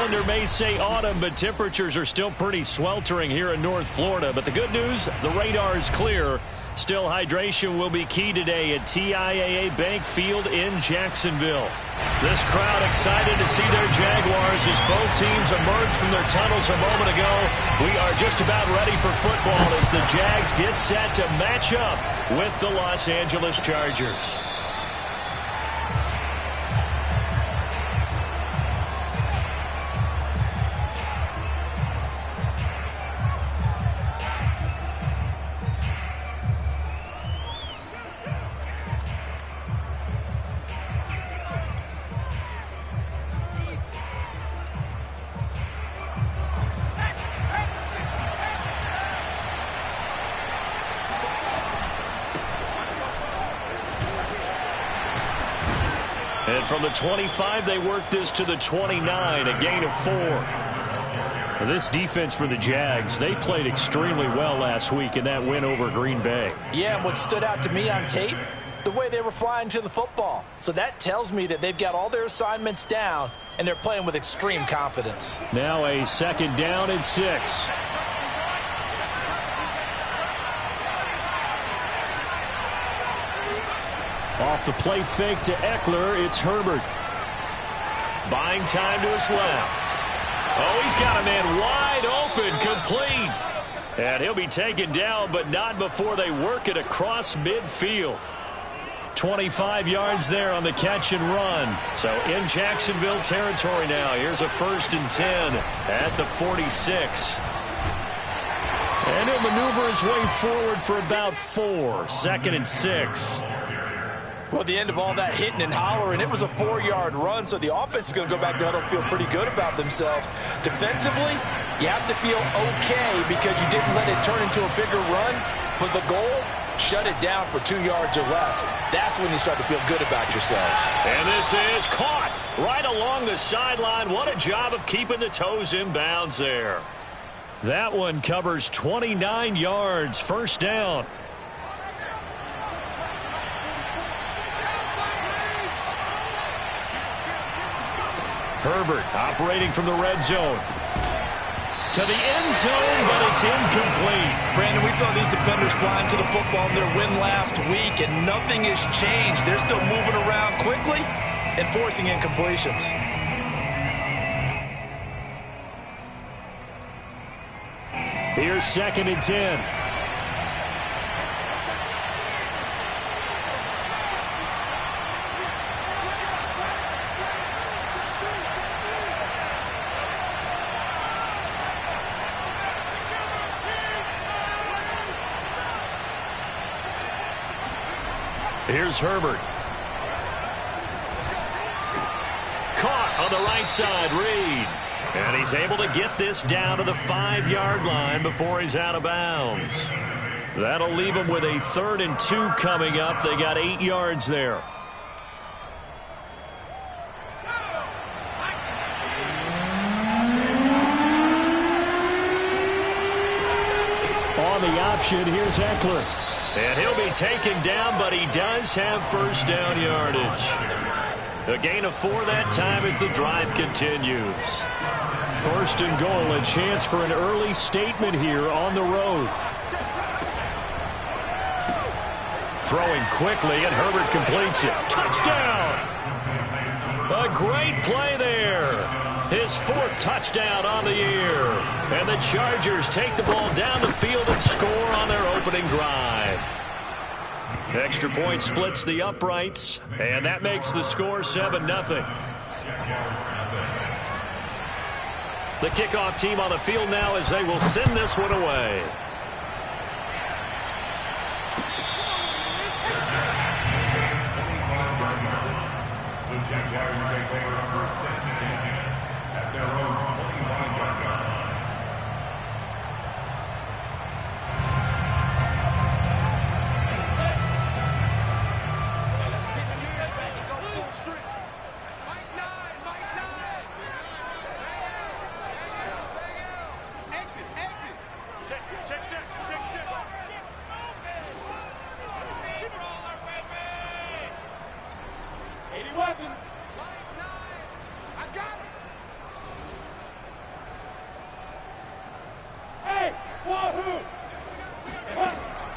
calendar may say autumn, but temperatures are still pretty sweltering here in North Florida. But the good news, the radar is clear. Still, hydration will be key today at TIAA Bank Field in Jacksonville. This crowd excited to see their Jaguars as both teams emerged from their tunnels a moment ago. We are just about ready for football as the Jags get set to match up with the Los Angeles Chargers. And from the 25, they work this to the 29, a gain of 4. This defense for the Jags, they played extremely well last week in that win over Green Bay. Yeah, and what stood out to me on tape, the way they were flying to the football. So that tells me that they've got all their assignments down, and they're playing with extreme confidence. Now a 2nd down and 6. Off the play fake to Eckler, it's Herbert. Buying time to his left. Oh, he's got a man wide open, complete. And he'll be taken down, but not before they work it across midfield. 25 yards there on the catch and run. So in Jacksonville territory now. Here's a 1st and 10 at the 46. And he'll maneuver his way forward for about 4. 2nd and 6. Well, the end of all that hitting and hollering, it was a 4-yard run, so the offense is going to go back to huddle and feel pretty good about themselves. Defensively, you have to feel okay because you didn't let it turn into a bigger run, but the goal, shut it down for 2 yards or less. That's when you start to feel good about yourselves. And this is caught right along the sideline. What a job of keeping the toes in bounds there. That one covers 29 yards, 1st down. Herbert operating from the red zone. To the end zone, but it's incomplete. Brandon, we saw these defenders flying to the football in their win last week, and nothing has changed. They're still moving around quickly and forcing incompletions. Here's 2nd and 10. Here's Herbert. Caught on the right side, Reed. And he's able to get this down to the 5-yard line before he's out of bounds. That'll leave him with a 3rd and 2 coming up. They got 8 yards there. On the option, here's Eckler. And he'll be taken down, but he does have 1st down yardage. A gain of 4 that time as the drive continues. 1st and goal, a chance for an early statement here on the road. Throwing quickly, and Herbert completes it. Touchdown! A great play there. His 4th touchdown on the year. And the Chargers take the ball down the field and score on their opening drive. Extra point splits the uprights, and that makes the score 7-0. The kickoff team on the field now as they will send this one away. The Jaguars take over 1st and 10 at their own 25-yard line.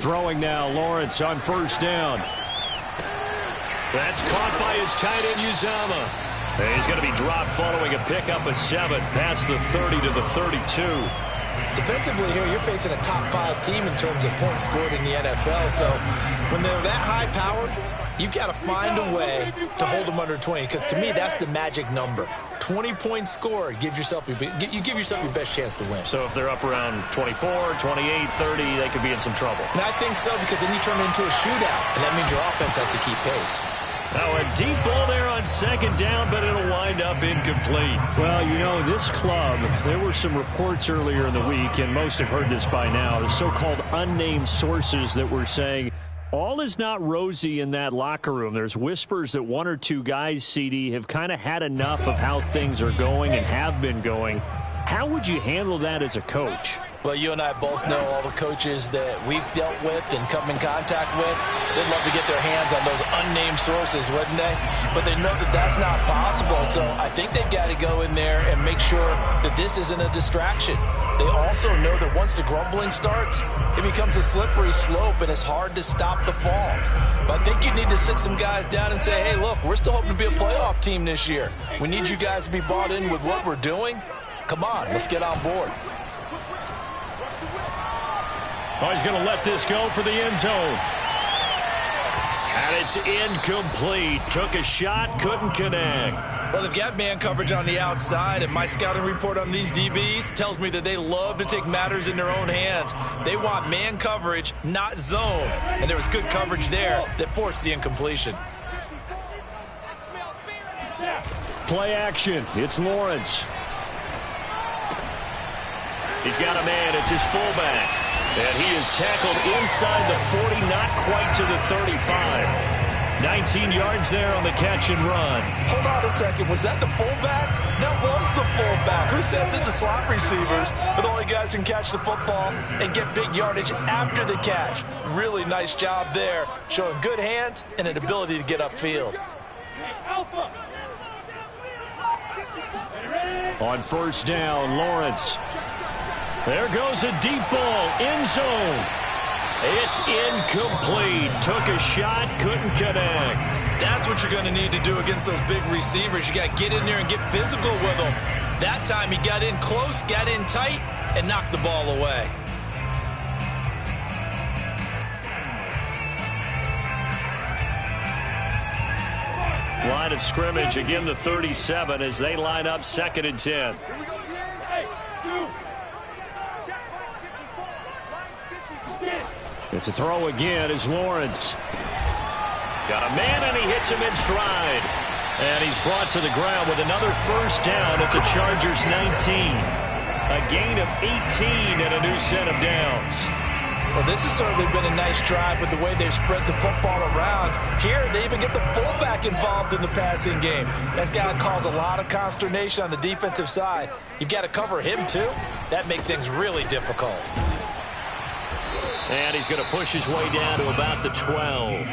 throwing now. Lawrence on first down. That's caught by his tight end, Uzomah. And he's going to be dropped following a pickup of 7 past the 30 to the 32. Defensively here, you're facing a top 5 team in terms of points scored in the NFL. So when they're that high-powered, you've got to find a way to hold them under 20. Because to me, that's the magic number. 20 points scored, you give yourself your best chance to win. So if they're up around 24, 28, 30, they could be in some trouble. And I think so, because then you turn it into a shootout, and that means your offense has to keep pace. Now a deep ball there on second down, but it'll wind up incomplete. Well, you know, this club, there were some reports earlier in the week, and most have heard this by now, the so-called unnamed sources that were saying all is not rosy in that locker room. There's whispers that 1 or 2 guys, CD, have kind of had enough of how things are going and have been going. How would you handle that as a coach? Well, you and I both know all the coaches that we've dealt with and come in contact with. They'd love to get their hands on those unnamed sources, wouldn't they? But they know that that's not possible. So I think they've got to go in there and make sure that this isn't a distraction. They also know that once the grumbling starts, it becomes a slippery slope, and it's hard to stop the fall. But I think you need to sit some guys down and say, hey, look, we're still hoping to be a playoff team this year. We need you guys to be bought in with what we're doing. Come on, let's get on board. Oh, he's going to let this go for the end zone. And it's incomplete. Took a shot, couldn't connect. Well, they've got man coverage on the outside, and my scouting report on these DBs tells me that they love to take matters in their own hands. They want man coverage, not zone. And there was good coverage there that forced the incompletion. Play action. It's Lawrence. He's got a man. It's his fullback. And he is tackled inside the 40, not quite to the 35. 19 yards there on the catch and run. Hold on a second. Was that the fullback? That was the fullback. Who says it? The slot receivers are the only guys who can catch the football and get big yardage after the catch. Really nice job there, showing good hands and an ability to get upfield. On first down, Lawrence. There goes a deep ball, end zone. It's incomplete. Took a shot, couldn't connect. That's what you're going to need to do against those big receivers. You got to get in there and get physical with them. That time he got in close, got in tight, and knocked the ball away. Line of scrimmage, again the 37 as they line up 2nd and 10. To throw again is Lawrence. Got a man, and he hits him in stride. And he's brought to the ground with another first down at the Chargers' 19. A gain of 18 and a new set of downs. Well, this has certainly been a nice drive with the way they've spread the football around. Here, they even get the fullback involved in the passing game. That's got to cause a lot of consternation on the defensive side. You've got to cover him, too. That makes things really difficult. And he's going to push his way down to about the 12.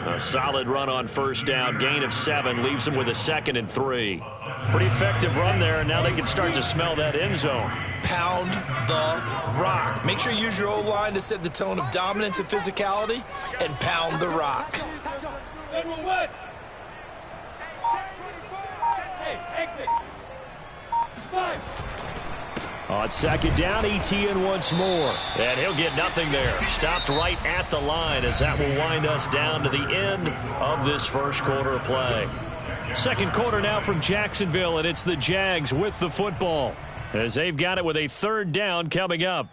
A solid run on first down. Gain of 7 leaves him with a 2nd and 3. Pretty effective run there, and now they can start to smell that end zone. Pound the rock. Make sure you use your O-line to set the tone of dominance and physicality, and pound the rock. On second down, Etienne once more. And he'll get nothing there. Stopped right at the line as that will wind us down to the end of this first quarter of play. Second quarter now from Jacksonville, and it's the Jags with the football as they've got it with a 3rd down coming up.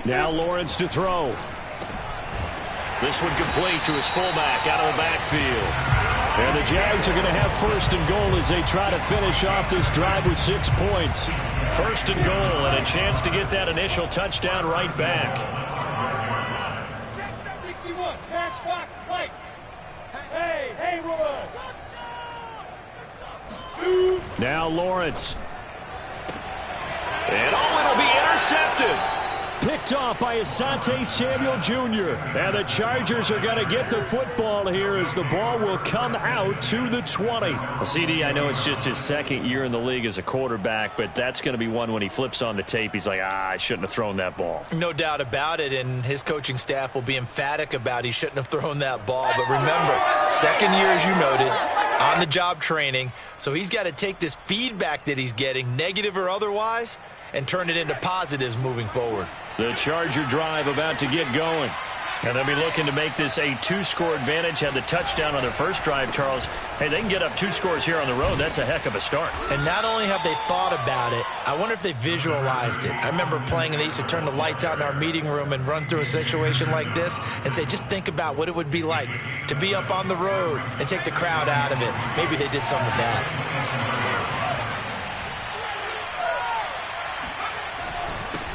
Now Lawrence to throw. This one complete to his fullback out of the backfield. And the Jags are going to have 1st and goal as they try to finish off this drive with 6 points. 1st and goal and a chance to get that initial touchdown right back. 61, matchbox lights. Hey, Roy. Now Lawrence. And it'll be intercepted. picked off by Asante Samuel Jr. And the Chargers are going to get the football here as the ball will come out to the 20. Well, CD, I know it's just his second year in the league as a quarterback, but that's going to be one when he flips on the tape, he's like, I shouldn't have thrown that ball. No doubt about it, and his coaching staff will be emphatic about he shouldn't have thrown that ball. But remember, second year, as you noted, on-the-job training, so he's got to take this feedback that he's getting, negative or otherwise, and turn it into positives moving forward. The Charger drive about to get going. And they'll be looking to make this a 2-score advantage. Had the touchdown on their first drive, Charles. Hey, they can get up 2 scores here on the road. That's a heck of a start. And not only have they thought about it, I wonder if they visualized it. I remember playing, and they used to turn the lights out in our meeting room and run through a situation like this and say, just think about what it would be like to be up on the road and take the crowd out of it. Maybe they did some of that.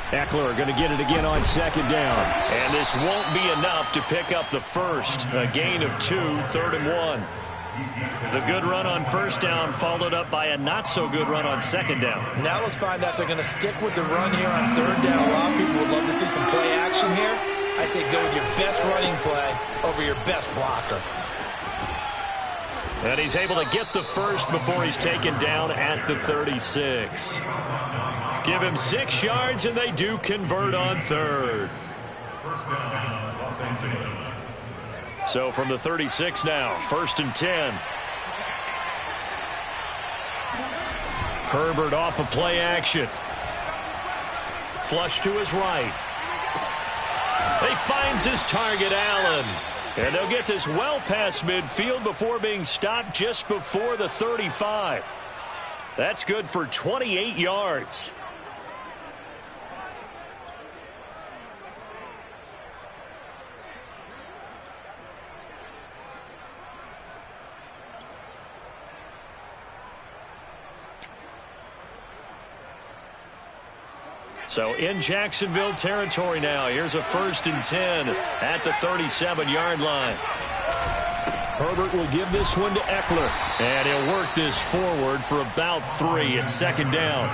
Eckler going to get it again on second down. And this won't be enough to pick up the first. A gain of 2, 3rd and 1. The good run on first down followed up by a not-so-good run on second down. Now let's find out if they're going to stick with the run here on third down. A lot of people would love to see some play action here. I say go with your best running play over your best blocker. And he's able to get the first before he's taken down at the 36. Give him 6 yards, and they do convert on third. First down, Los Angeles. So from the 36 now, 1st and 10. Herbert off of play action. Flush to his right. He finds his target, Allen. And they'll get this well past midfield before being stopped just before the 35. That's good for 28 yards. So in Jacksonville territory now. Here's a 1st and 10 at the 37-yard line. Herbert will give this one to Eckler. And he'll work this forward for about 3 at second down.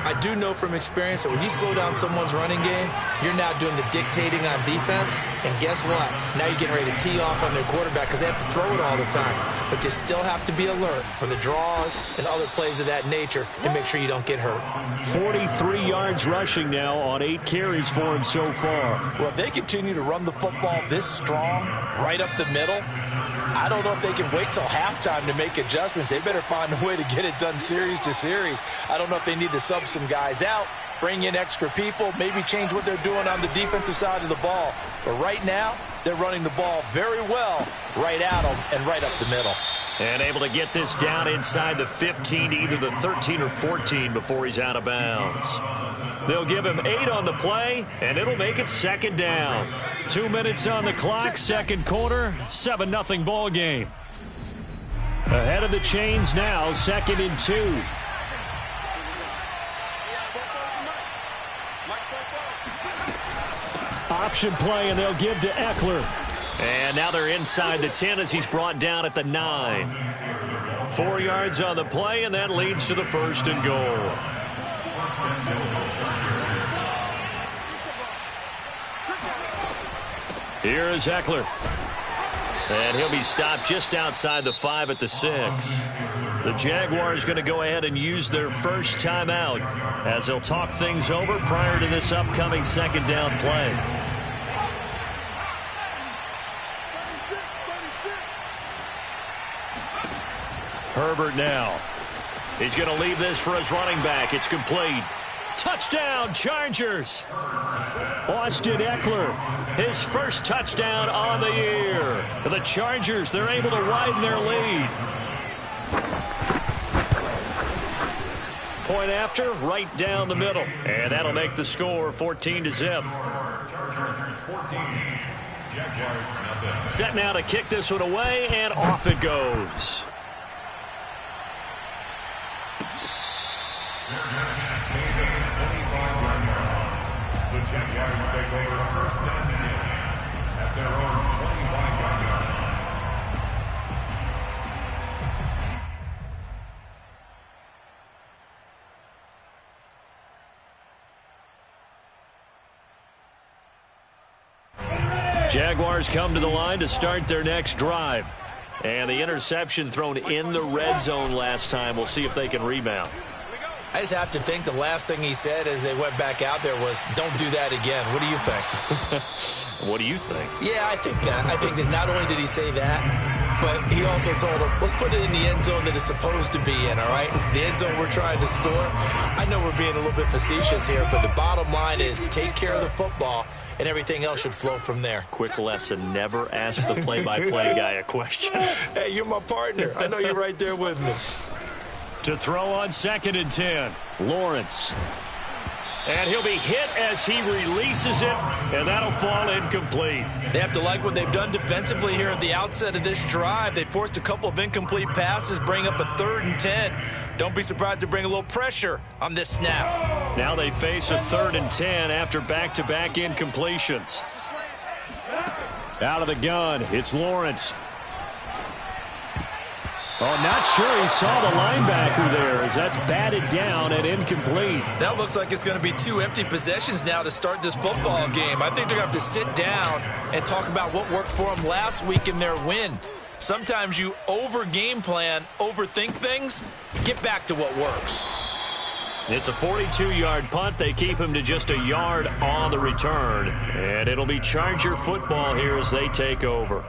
I do know from experience that when you slow down someone's running game, you're now doing the dictating on defense. And guess what? Now you're getting ready to tee off on their quarterback because they have to throw it all the time. But you still have to be alert for the draws and other plays of that nature and make sure you don't get hurt. 43 yards rushing now on 8 carries for him so far. Well, if they continue to run the football this strong, right up the middle, I don't know if they can wait till halftime to make adjustments. They better find a way to get it done series to series. I don't know if they need to sub some guys out, bring in extra people, maybe change what they're doing on the defensive side of the ball. But right now, they're running the ball very well right at them and right up the middle. And able to get this down inside the 15, either the 13 or 14 before he's out of bounds. They'll give him 8 on the play, and it'll make it second down. 2 minutes on the clock, second quarter, 7-0 ball game. Ahead of the chains now, 2nd and 2. Option play, and they'll give to Eckler. And now they're inside the 10 as he's brought down at the 9. 4 yards on the play, and that leads to the 1st and goal. Here is Eckler. And he'll be stopped just outside the 5 at the 6. The Jaguars going to go ahead and use their first timeout as they'll talk things over prior to this upcoming second down play. Herbert now. He's going to leave this for his running back. It's complete. Touchdown, Chargers. Austin Eckler, his first touchdown on the year. The Chargers, they're able to widen their lead. Point after, right down the middle. And that'll make the score 14-0. Set now to kick this one away, and off it goes. The Jaguars take over 1st and 10 at their own 25-yard line. Jaguars come to the line to start their next drive. And the interception thrown in the red zone last time. We'll see if they can rebound. I just have to think the last thing he said as they went back out there was, don't do that again. What do you think? What do you think? Yeah, I think that. I think that not only did he say that, but he also told him, let's put it in the end zone that it's supposed to be in, all right? The end zone we're trying to score. I know we're being a little bit facetious here, but the bottom line is take care of the football, and everything else should flow from there. Quick lesson, never ask the play-by-play guy a question. Hey, you're my partner. I know you're right there with me. To throw on 2nd and 10, Lawrence. And he'll be hit as he releases it, and that'll fall incomplete. They have to like what they've done defensively here at the outset of this drive. They forced a couple of incomplete passes, bring up a 3rd and 10. Don't be surprised to bring a little pressure on this snap. Now they face a 3rd and 10 after back-to-back incompletions. Out of the gun, it's Lawrence. Oh, not sure he saw the linebacker there as that's batted down and incomplete. That looks like it's going to be 2 empty possessions now to start this football game. I think they're going to have to sit down and talk about what worked for them last week in their win. Sometimes you over-game plan, overthink things, get back to what works. It's a 42-yard punt. They keep him to just a yard on the return. And it'll be Charger football here as they take over.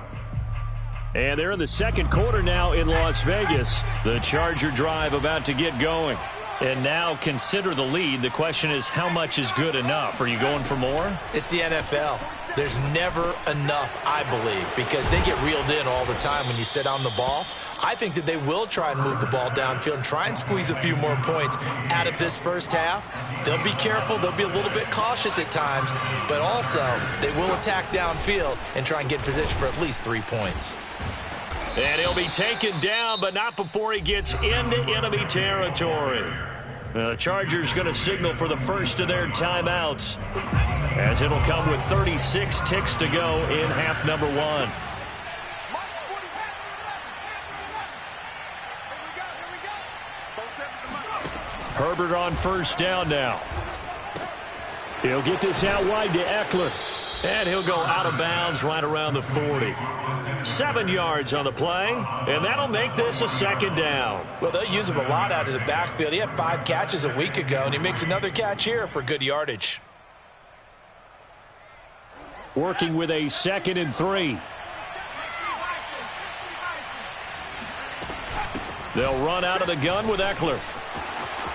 And they're in the second quarter now in Las Vegas. The Charger drive about to get going. And now consider the lead. The question is, how much is good enough? Are you going for more? It's the NFL. There's never enough, I believe, because they get reeled in all the time when you sit on the ball. I think that they will try and move the ball downfield and try and squeeze a few more points out of this first half. They'll be careful. They'll be a little bit cautious at times, but also they will attack downfield and try and get position for at least 3 points. And he'll be taken down, but not before he gets into enemy territory. The Chargers going to signal for the first of their timeouts, as it'll come with 36 ticks to go in half number 1. Herbert on first down now. He'll get this out wide to Eckler. And he'll go out of bounds right around the 40. 7 yards on the play, and that'll make this a 2nd down. Well, they'll use him a lot out of the backfield. He had 5 catches a week ago, and he makes another catch here for good yardage. Working with a 2nd and 3. They'll run out of the gun with Eckler.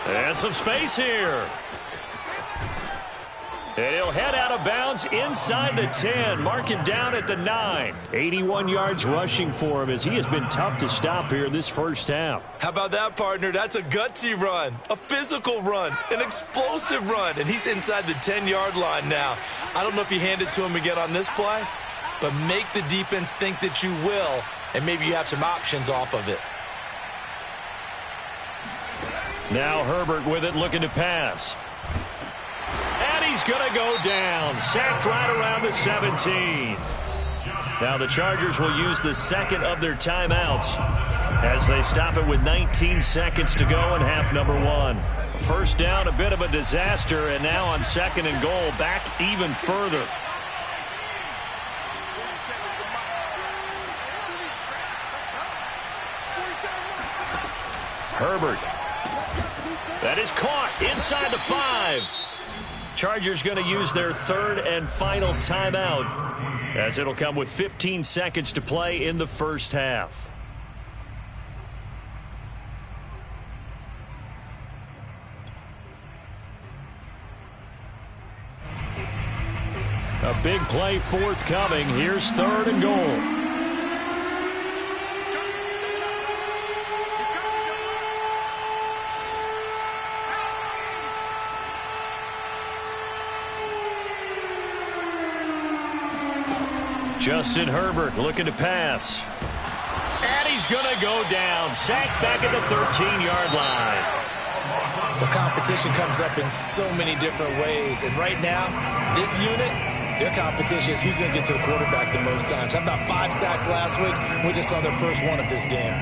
And some space here. And he'll head out of bounds inside the 10. Mark him down at the 9. 81 yards rushing for him as he has been tough to stop here this first half. How about that, partner? That's a gutsy run, a physical run, an explosive run, and he's inside the 10-yard line now. I don't know if you hand it to him again on this play, but make the defense think that you will, and maybe you have some options off of it. Now Herbert with it, looking to pass. And he's going to go down. Sacked right around the 17. Now the Chargers will use the second of their timeouts as they stop it with 19 seconds to go in half number 1. First down, a bit of a disaster, and now on 2nd and goal, back even further. Herbert. That is caught inside the 5. Chargers going to use their 3rd and final timeout as it'll come with 15 seconds to play in the first half. A big play forthcoming. Here's 3rd and goal. Justin Herbert looking to pass. And he's going to go down. Sacked back at the 13-yard line. The competition comes up in so many different ways. And right now, this unit, their competition is who's going to get to the quarterback the most times. How about 5 sacks last week? We just saw their first one of this game.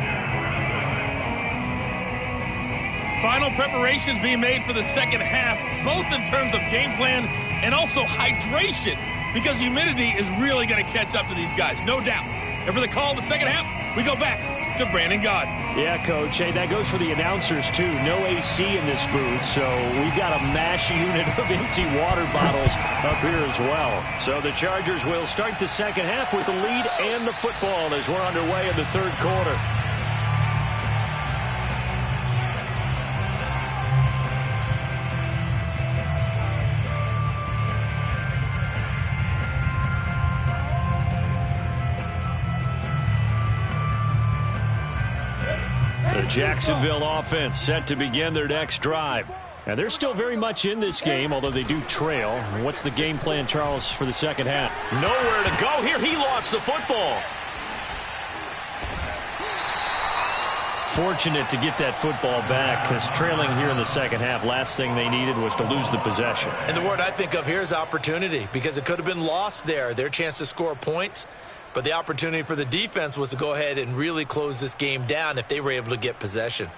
Final preparations being made for the second half, both in terms of game plan and also hydration. because humidity is really going to catch up to these guys, no doubt. And for the call in the second half, we go back to Brandon Gaudin. Yeah, Coach. Hey, that goes for the announcers, too. No AC in this booth, so we've got a mash unit of empty water bottles up here as well. So the Chargers will start the second half with the lead and the football as we're underway in the third quarter. The Jacksonville offense set to begin their next drive. And they're still very much in this game, although they do trail. What's the game plan, Charles, for the second half? Nowhere to go here. He lost the football. Fortunate to get that football back, because trailing here in the second half, last thing they needed was to lose the possession. And the word I think of here is opportunity, because it could have been lost there. Their chance to score points. But the opportunity for the defense was to go ahead and really close this game down if they were able to get possession.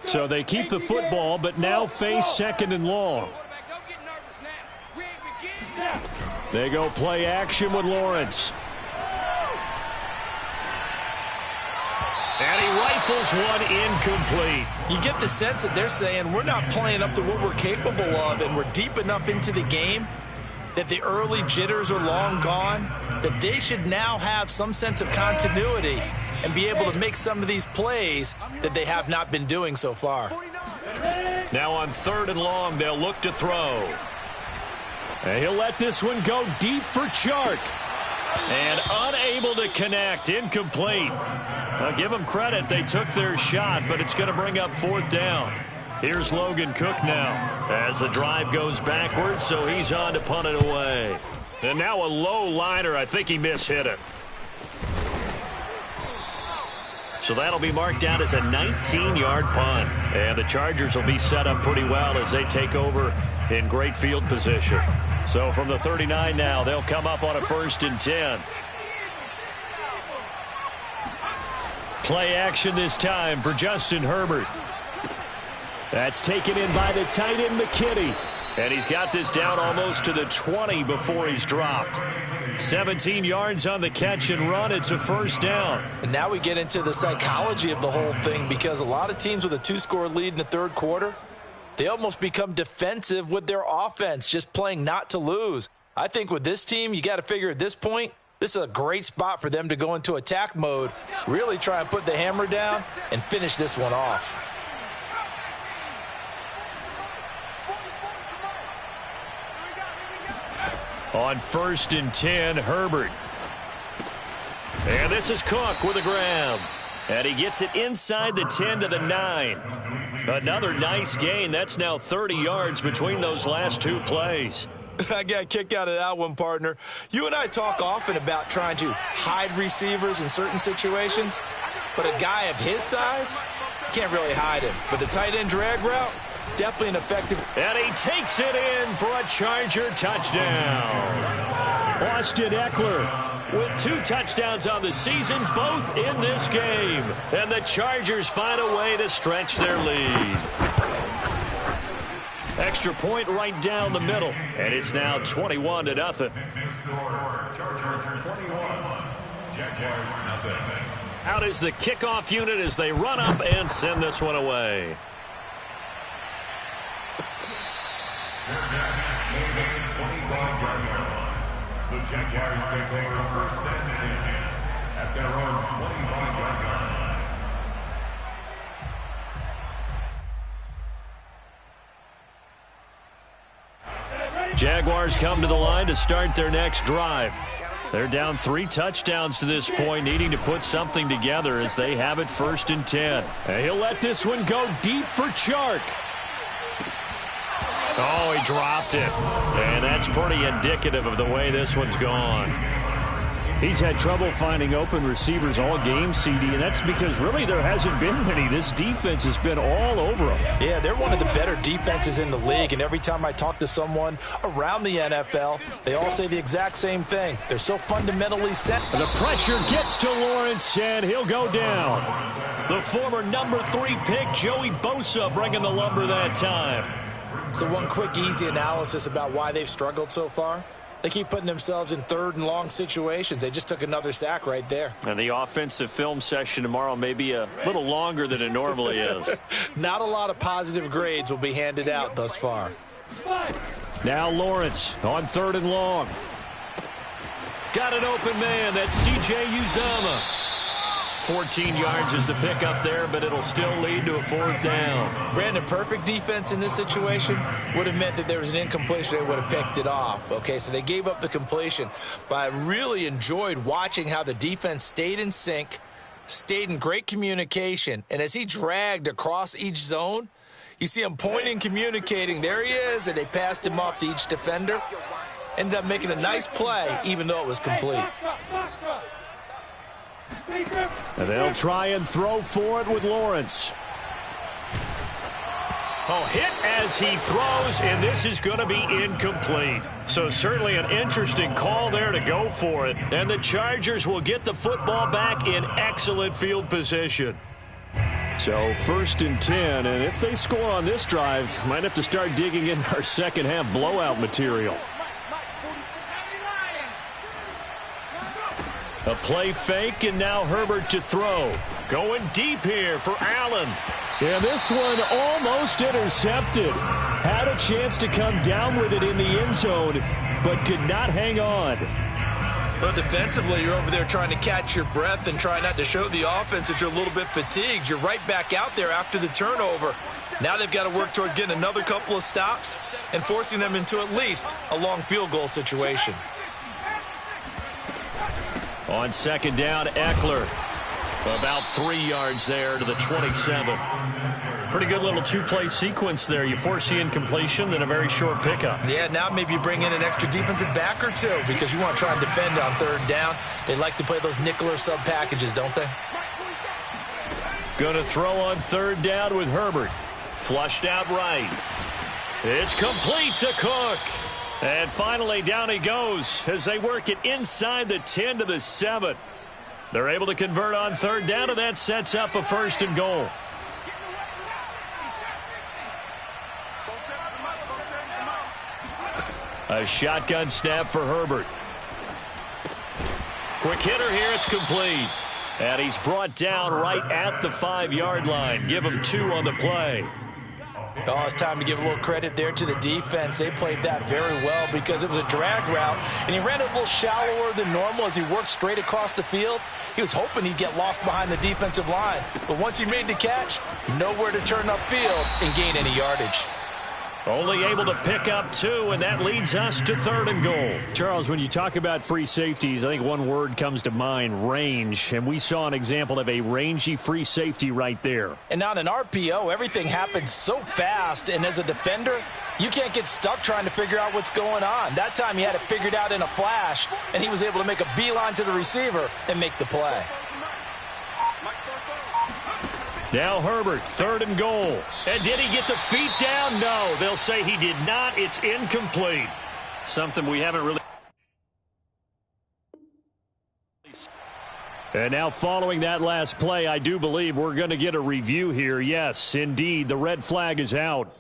So they keep the football, but now face second and long. They go play action with Lawrence. And he rifles one incomplete. You get the sense that they're saying we're not playing up to what we're capable of, and we're deep enough into the game that the early jitters are long gone, that they should now have some sense of continuity and be able to make some of these plays that they have not been doing so far. Now on third and long, they'll look to throw. And he'll let this one go deep for Chark. And unable to connect, incomplete. I'll give them credit, they took their shot, but it's going to bring up fourth down. Here's Logan Cook now as the drive goes backwards, so he's on to punt it away. And now a low liner. I think he mishit it. So that'll be marked down as a 19-yard punt. And the Chargers will be set up pretty well as they take over in great field position. So from the 39 now, they'll come up on a 1st and 10. Play action this time for Justin Herbert. That's taken in by the tight end, McKinney. And he's got this down almost to the 20 before he's dropped. 17 yards on the catch and run. It's a 1st down. And now we get into the psychology of the whole thing, because a lot of teams with a 2-score lead in the third quarter, they almost become defensive with their offense, just playing not to lose. I think with this team, you got to figure at this point, this is a great spot for them to go into attack mode, really try and put the hammer down and finish this one off. On 1st and 10, Herbert. And this is Cook with a grab. And he gets it inside the 10 to the 9. Another nice gain. That's now 30 yards between those last two plays. I got a kick out of that one, partner. You and I talk often about trying to hide receivers in certain situations, but a guy of his size, can't really hide him. But the tight end drag route, definitely an effective. And he takes it in for a Charger touchdown. Austin Ekeler with 2 touchdowns on the season, both in this game. And the Chargers find a way to stretch their lead. Extra point right down the middle. And it's now 21-0. Chargers 21, Jaguars nothing. Out is the kickoff unit as they run up and send this one away. The Jaguars take over 1st and 10 at their own 25-yard line. Jaguars come to the line to start their next drive. They're down 3 touchdowns to this point, needing to put something together as they have it 1st and 10. And he'll let this one go deep for Chark. Oh, he dropped it. And that's pretty indicative of the way this one's gone. He's had trouble finding open receivers all game, CD, and that's because really there hasn't been many. This defense has been all over them. Yeah, they're one of the better defenses in the league, and every time I talk to someone around the NFL, they all say the exact same thing. They're so fundamentally set. The pressure gets to Lawrence, and he'll go down. The former number 3 pick, Joey Bosa, bringing the lumber that time. So one quick, easy analysis about why they've struggled so far. They keep putting themselves in third and long situations. They just took another sack right there. And the offensive film session tomorrow may be a little longer than it normally is. Not a lot of positive grades will be handed out thus far. Now Lawrence on 3rd and long. Got an open man. That's C.J. Uzomah. 14 yards is the pickup there, but it'll still lead to a 4th down. Brandon, perfect defense in this situation would have meant that there was an incompletion. They would have picked it off. Okay, so they gave up the completion. But I really enjoyed watching how the defense stayed in sync, stayed in great communication, and as he dragged across each zone, you see him pointing, communicating. There he is, and they passed him off to each defender. Ended up making a nice play, even though it was complete. And they'll try and throw for it with Lawrence. Oh, hit as he throws, and this is going to be incomplete. So certainly an interesting call there to go for it. And the Chargers will get the football back in excellent field position. So 1st and 10, and if they score on this drive, might have to start digging in our second half blowout material. A play fake, and now Herbert to throw. Going deep here for Allen. And this one almost intercepted. Had a chance to come down with it in the end zone, but could not hang on. Well, defensively, you're over there trying to catch your breath and try not to show the offense that you're a little bit fatigued. You're right back out there after the turnover. Now they've got to work towards getting another couple of stops and forcing them into at least a long field goal situation. On 2nd down, Eckler. About 3 yards there to the 27. Pretty good little two-play sequence there. You force the incompletion, then a very short pickup. Yeah, now maybe you bring in an extra defensive back or two because you want to try and defend on 3rd down. They like to play those nickel or sub packages, don't they? Going to throw on 3rd down with Herbert. Flushed out right. It's complete to Cook. And finally, down he goes as they work it inside the 10 to the 7. They're able to convert on 3rd down, and that sets up a 1st and goal. A shotgun snap for Herbert. Quick hitter here, it's complete. And he's brought down right at the 5-yard line. Give him 2 on the play. Oh, it's time to give a little credit there to the defense. They played that very well because it was a drag route, and he ran it a little shallower than normal as he worked straight across the field. He was hoping he'd get lost behind the defensive line, but once he made the catch, nowhere to turn upfield and gain any yardage. Only able to pick up 2, and that leads us to 3rd and goal. Charles, when you talk about free safeties, I think one word comes to mind, range. And we saw an example of a rangy free safety right there. And on an RPO, everything happens so fast, and as a defender, you can't get stuck trying to figure out what's going on. That time he had it figured out in a flash, and he was able to make a beeline to the receiver and make the play. Now Herbert, 3rd and goal. And did he get the feet down? No, they'll say he did not. It's incomplete. Something we haven't really... And now following that last play, I do believe we're going to get a review here. Yes, indeed, the red flag is out.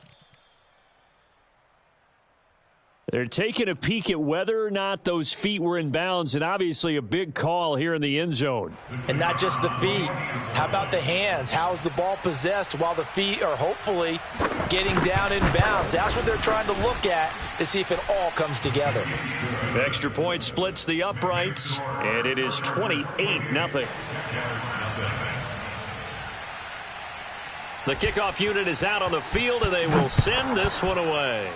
They're taking a peek at whether or not those feet were in bounds, and obviously a big call here in the end zone. And not just the feet. How about the hands? How's the ball possessed while the feet are hopefully getting down in bounds? That's what they're trying to look at to see if it all comes together. Extra point splits the uprights, and it is 28-0. The kickoff unit is out on the field, and they will send this one away.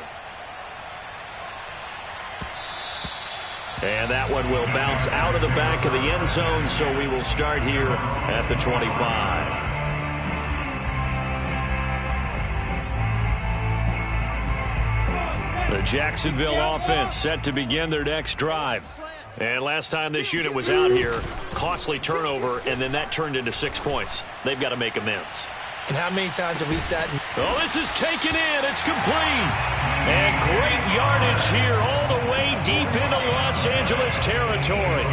And that one will bounce out of the back of the end zone, so we will start here at the 25. The Jacksonville offense set to begin their next drive. And last time this unit was out here, costly turnover, and then that turned into 6 points. They've got to make amends. And how many times have we sat in... Oh, this is taken in. It's complete. And great yardage here all the way deep into Los Angeles territory.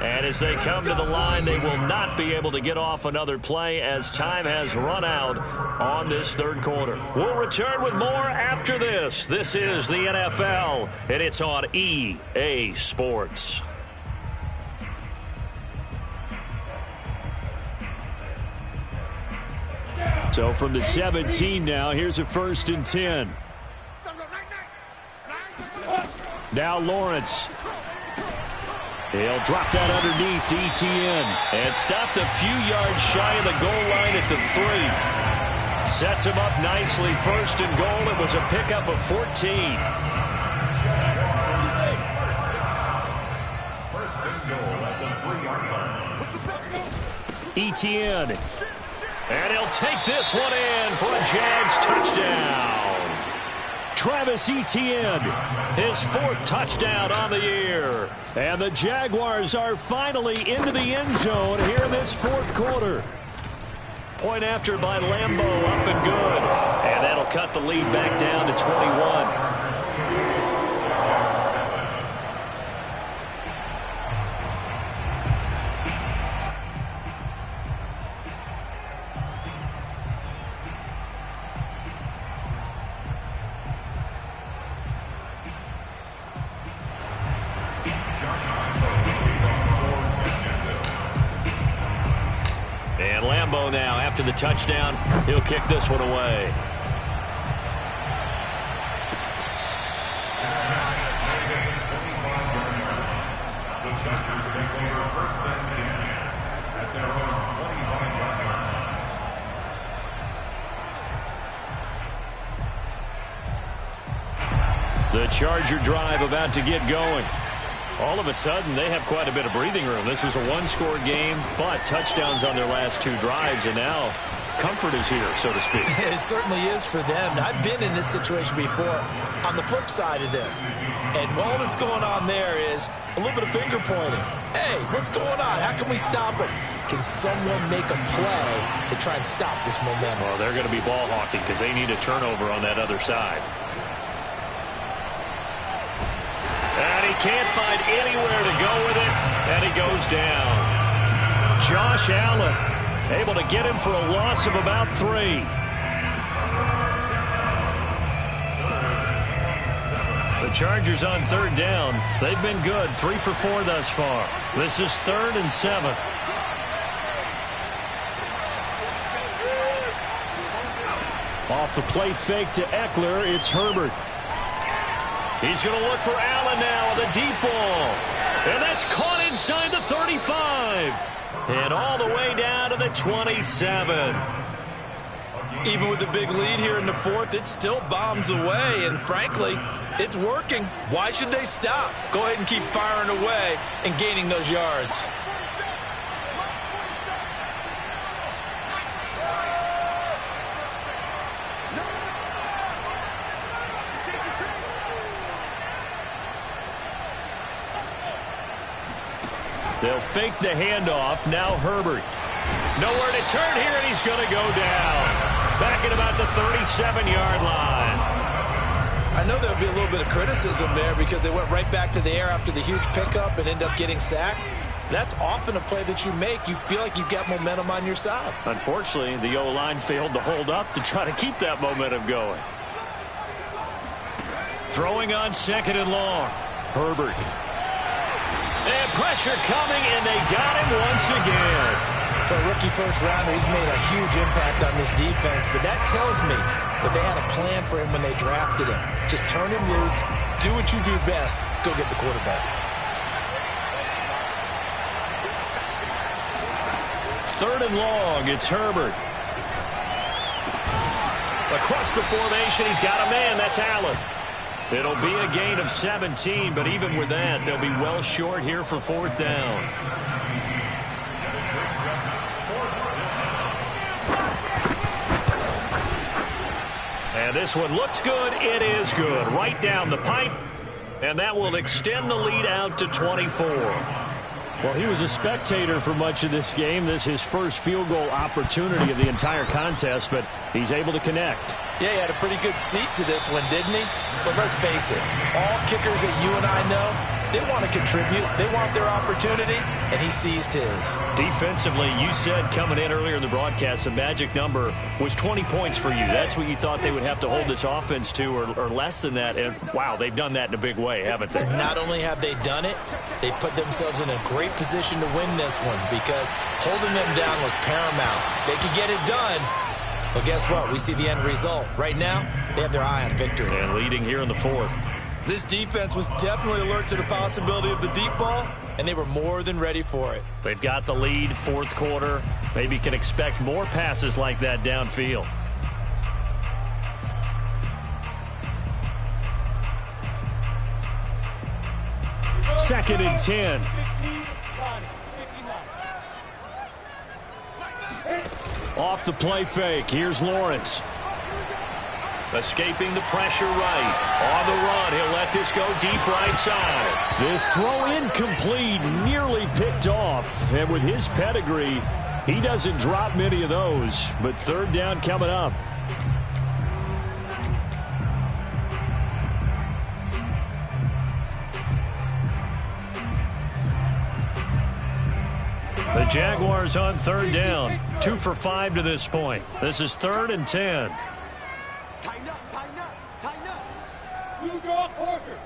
And as they come to the line, they will not be able to get off another play as time has run out on this third quarter. We'll return with more after this. This is the NFL, and it's on EA Sports. So from the 17 now, here's a 1st and 10. Now Lawrence. He'll drop that underneath to ETN. And stopped a few yards shy of the goal line at the 3. Sets him up nicely. 1st and goal. It was a pickup of 14. 1st and goal at the 3-yard line. ETN. And he'll take this one in for a Jags touchdown. Travis Etienne, his 4th touchdown on the year. And the Jaguars are finally into the end zone here in this 4th quarter. Point after by Lambo, up and good. And that'll cut the lead back down to 21. And Lambo now, after the touchdown, he'll kick this one away. The Chargers take over 1st and 10 at their own 25-yard line. the Charger drive about to get going. All of a sudden, they have quite a bit of breathing room. This was a one-score game, but touchdowns on their last 2 drives, and now comfort is here, so to speak. It certainly is for them. I've been in this situation before on the flip side of this. And all that's going on there is a little bit of finger pointing. Hey, what's going on? How can we stop them? Can someone make a play to try and stop this momentum? Well, they're going to be ball hawking because they need a turnover on that other side. And he can't find anywhere to go with it, and he goes down. Josh Allen able to get him for a loss of about 3. The Chargers on 3rd down. They've been good, 3 for 4 thus far. This is 3rd and 7. Off the play fake to Eckler, it's Herbert. He's going to look for Allen now with a deep ball. And that's caught inside the 35. And all the way down to the 27. Even with the big lead here in the 4th, it still bombs away. And frankly, it's working. Why should they stop? Go ahead and keep firing away and gaining those yards. They'll fake the handoff. Now Herbert. Nowhere to turn here, and he's going to go down. Back at about the 37-yard line. I know there'll be a little bit of criticism there because they went right back to the air after the huge pickup and end up getting sacked. That's often a play that you make. You feel like you've got momentum on your side. Unfortunately, the O-line failed to hold up to try to keep that momentum going. Throwing on 2nd and long. Herbert. And pressure coming, and they got him once again. For a rookie first-rounder, he's made a huge impact on this defense, but that tells me that they had a plan for him when they drafted him. Just turn him loose, do what you do best, go get the quarterback. 3rd and long, it's Herbert. Across the formation, he's got a man, that's Allen. It'll be a gain of 17, but even with that, they'll be well short here for 4th down. And this one looks good. It is good. Right down the pipe, and that will extend the lead out to 24. Well, he was a spectator for much of this game. This is his first field goal opportunity of the entire contest, but he's able to connect. Yeah, he had a pretty good seat to this one, didn't he? But let's face it, all kickers that you and I know, they want to contribute. They want their opportunity, and he seized his. Defensively, you said coming in earlier in the broadcast, the magic number was 20 points for you. That's what you thought they would have to hold this offense to, or less than that. And, wow, they've done that in a big way, haven't they? Not only have they done it, they put themselves in a great position to win this one because holding them down was paramount. If they could get it done, well, guess what? We see the end result. Right now, they have their eye on victory. And leading here in the fourth. This defense was definitely alert to the possibility of the deep ball, and they were more than ready for it. They've got the lead, fourth quarter. Maybe can expect more passes like that downfield. Second and 10. Off the play fake. Here's Lawrence. Escaping the pressure right. On the run, he'll let this go deep right side. This throw incomplete, nearly picked off. And with his pedigree, he doesn't drop many of those. But third down coming up. The Jaguars on third down. 2 for 5 to this point. This is 3rd and 10. Tighten up, tighten up, tighten up. Blue draw corkers.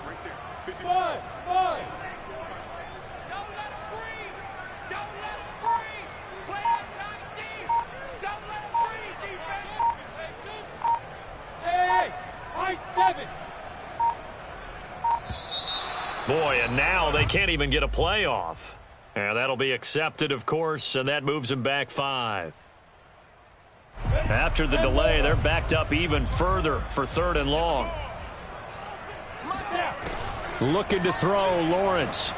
Right there. 5. Don't let him breathe. Don't let him breathe. Play outside deep. Don't let him breathe, defense. Hey, high 7. Boy, and now they can't even get a playoff. And that'll be accepted, of course, and that moves them back 5. After the delay, they're backed up even further for 3rd and long. Looking to throw, Lawrence.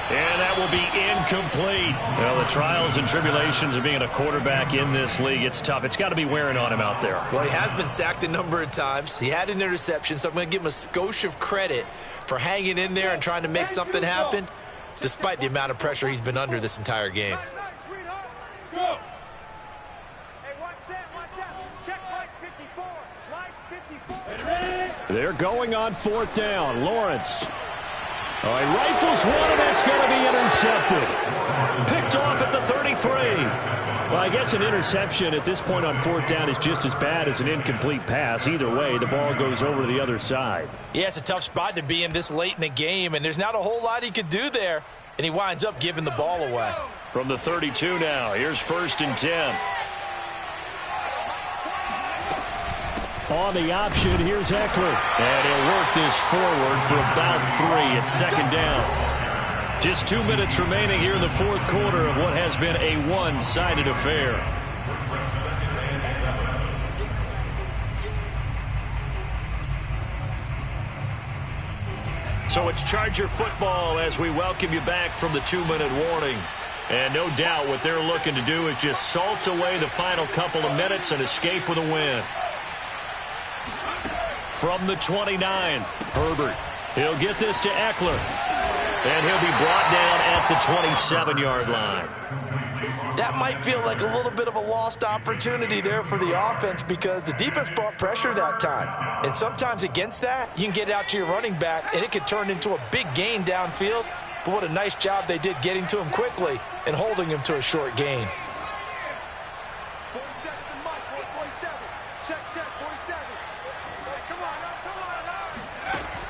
And that will be incomplete. Well, the trials and tribulations of being a quarterback in this league, it's tough. It's got to be wearing on him out there. Well, he has been sacked a number of times. He had an interception, so I'm going to give him a skosh of credit for hanging in there and trying to make something happen, despite the amount of pressure he's been under this entire game. Go. Hey, watch that. Check line 54. Line 54. They're going on 4th down. Lawrence. All right, rifles one, and that's going to be intercepted. Picked off at the 33. Well, I guess an interception at this point on 4th down is just as bad as an incomplete pass. Either way, the ball goes over to the other side. Yeah, it's a tough spot to be in this late in the game, and there's not a whole lot he could do there, and he winds up giving the ball away. From the 32 now, here's 1st and 10. On the option, here's Eckler. And he'll work this forward for about 3 at 2nd down. Just 2 minutes remaining here in the 4th quarter of what has been a one-sided affair. So it's Charger football as we welcome you back from the 2-minute warning. And no doubt what they're looking to do is just salt away the final couple of minutes and escape with a win. From the 29, Herbert. He'll get this to Eckler. And he'll be brought down at the 27-yard line. That might feel like a little bit of a lost opportunity there for the offense because the defense brought pressure that time. And sometimes against that, you can get out to your running back, and it could turn into a big gain downfield. But what a nice job they did getting to him quickly and holding him to a short gain. 47 to Mike, 47. Check, 47. Come on.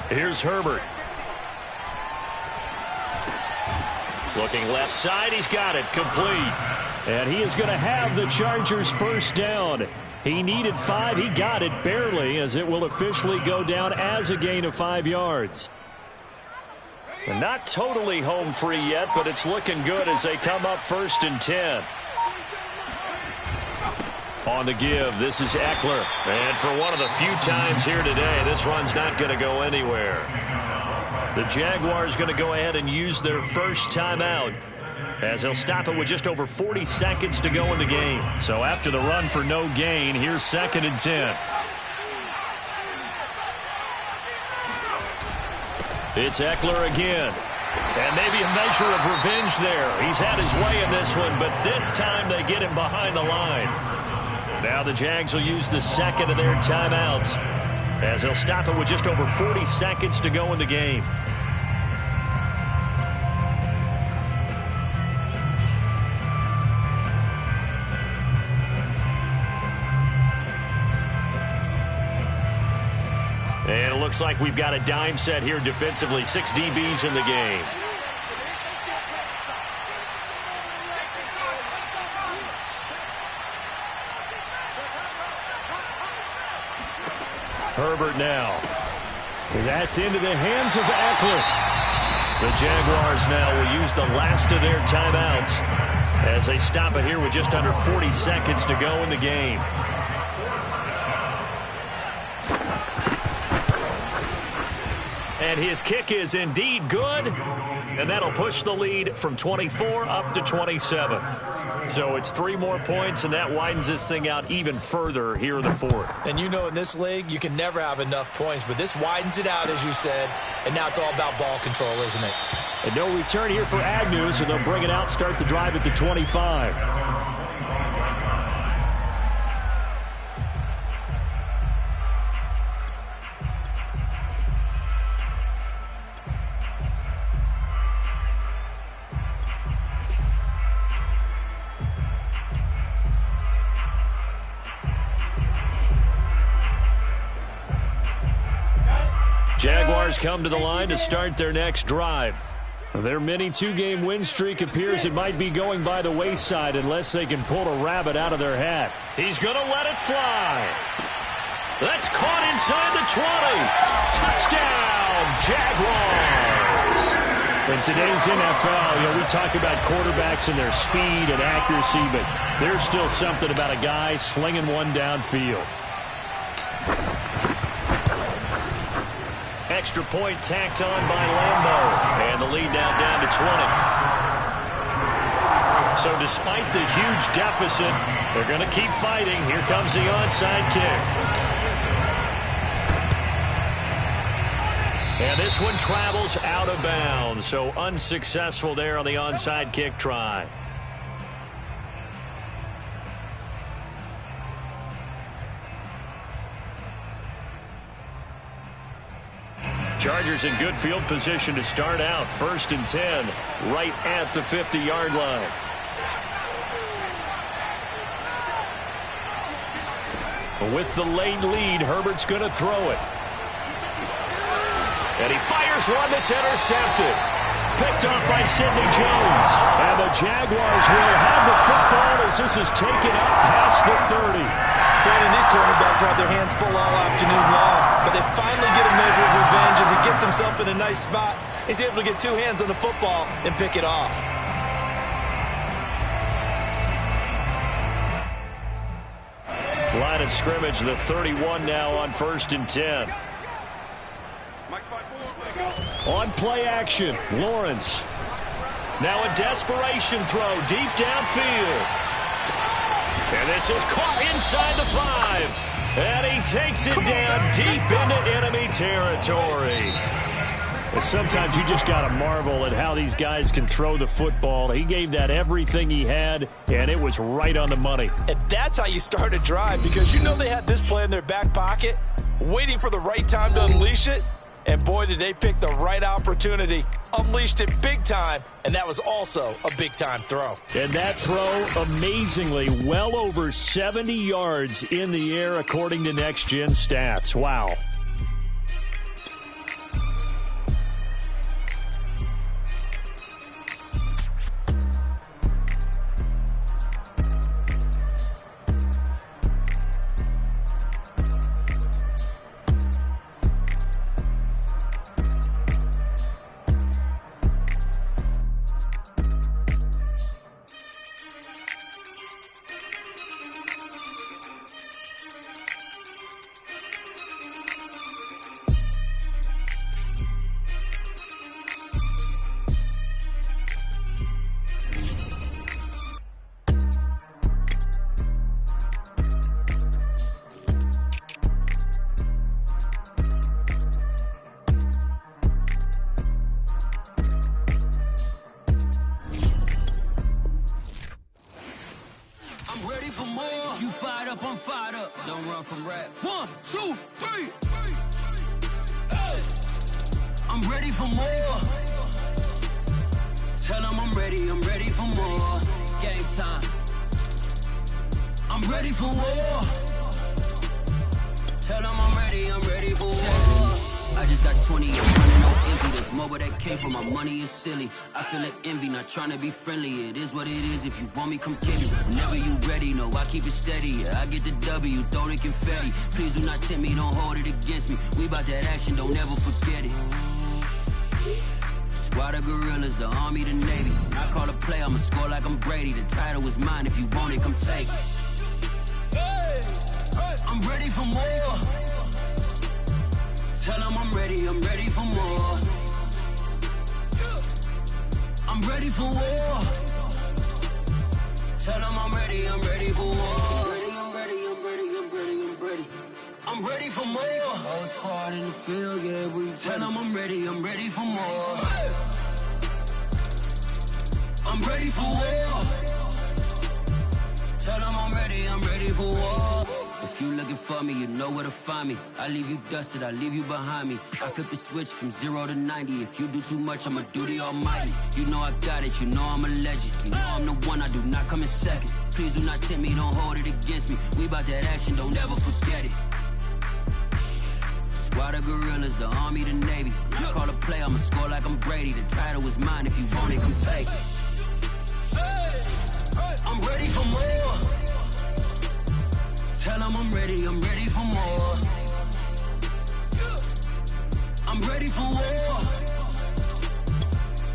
Here's Herbert. Looking left side, he's got it, complete. And he is going to have the Chargers first down. He needed 5, he got it barely, as it will officially go down as a gain of 5 yards. And not totally home free yet, but it's looking good as they come up 1st and 10. On the give, this is Eckler. And for one of the few times here today, this run's not going to go anywhere. The Jaguars going to go ahead and use their first timeout as they'll stop it with just over 40 seconds to go in the game. So after the run for no gain, here's 2nd and 10. It's Eckler again. And maybe a measure of revenge there. He's had his way in this one, but this time they get him behind the line. Now the Jags will use the second of their timeouts, as they'll stop it with just over 40 seconds to go in the game. And it looks like we've got a dime set here defensively. 6 DBs in the game. Herbert now. That's into the hands of Eckler. The Jaguars now will use the last of their timeouts as they stop it here with just under 40 seconds to go in the game. And his kick is indeed good, and that'll push the lead from 24 up to 27. So it's 3 more points, and that widens this thing out even further here in the fourth. And you know in this league, you can never have enough points, but this widens it out, as you said, and now it's all about ball control, isn't it? And no return here for Agnew, so they'll bring it out, start the drive at the 25. Jaguars come to the line to start their next drive. Their mini 2-game win streak appears it might be going by the wayside unless they can pull a rabbit out of their hat. He's going to let it fly. That's caught inside the 20. Touchdown, Jaguars. In today's NFL, we talk about quarterbacks and their speed and accuracy, but there's still something about a guy slinging one downfield. Extra point tacked on by Lambo. And the lead now down to 20. So despite the huge deficit, they're going to keep fighting. Here comes the onside kick. And this one travels out of bounds. So unsuccessful there on the onside kick try. Chargers in good field position to start out. 1st and 10, right at the 50-yard line. With the late lead, Herbert's going to throw it. And he fires one that's intercepted. Picked off by Sidney Jones. And the Jaguars will have the football as this is taken up past the 30. Brandon, these cornerbacks have their hands full all afternoon long, but they finally get a measure of revenge as he gets himself in a nice spot. He's able to get 2 hands on the football and pick it off. Line of scrimmage, the 31 now on 1st and 10. On play action, Lawrence. Now a desperation throw deep downfield. And this is caught inside the 5. And he takes it down deep into enemy territory. And sometimes you just got to marvel at how these guys can throw the football. He gave that everything he had, and it was right on the money. And that's how you start a drive, because you know they had this play in their back pocket, waiting for the right time to unleash it. And boy, did they pick the right opportunity. Unleashed it big time, and that was also a big-time throw. And that throw, amazingly, well over 70 yards in the air, according to Next Gen Stats. Wow. up, I'm fired up. Don't run from rap. 1, 2, 3. Hey. I'm ready for more. Tell them I'm ready for more. Game time. I'm ready for war. Tell them I'm ready for war. I just got 20 years running on empty. There's more where that came from. My money is silly. I feel like envy, not trying to be friendly. It is what it is. If you want me, come get me. Whenever you ready, no, I keep it steady. Yeah, I get the W, throw the confetti. Please do not tempt me, don't hold it against me. We about that action, don't ever forget it. Squad of gorillas, the army, the navy. I call a play, I'ma score like I'm Brady. The title is mine, if you want it, come take it. I'm ready for more. Tell them I'm ready for more. I'm ready for war. Tell them I'm ready for war. I'm ready for more. Whole squad in the field, yeah, we tell them I'm ready for more. I'm ready for war. Tell them I'm ready for war. If you looking for me, you know where to find me. I leave you dusted, I leave you behind me. I flip the switch from 0 to 90. If you do too much, I'ma do the almighty. You know I got it, you know I'm a legend. You know I'm the one, I do not come in second. Please do not tempt me, don't hold it against me. We about that action, don't ever forget it. Squad of gorillas, the army, the navy. When I call a play, I'ma score like I'm Brady. The title is mine, if you want it, come take it. I'm ready for more. Tell them I'm ready for more. I'm ready for war.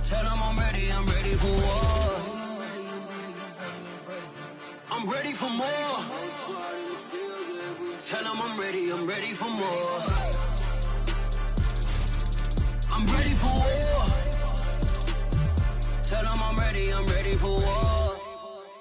Tell them I'm ready for war. I'm ready for more. Tell them I'm ready for more. I'm ready for war. Tell them I'm ready for war.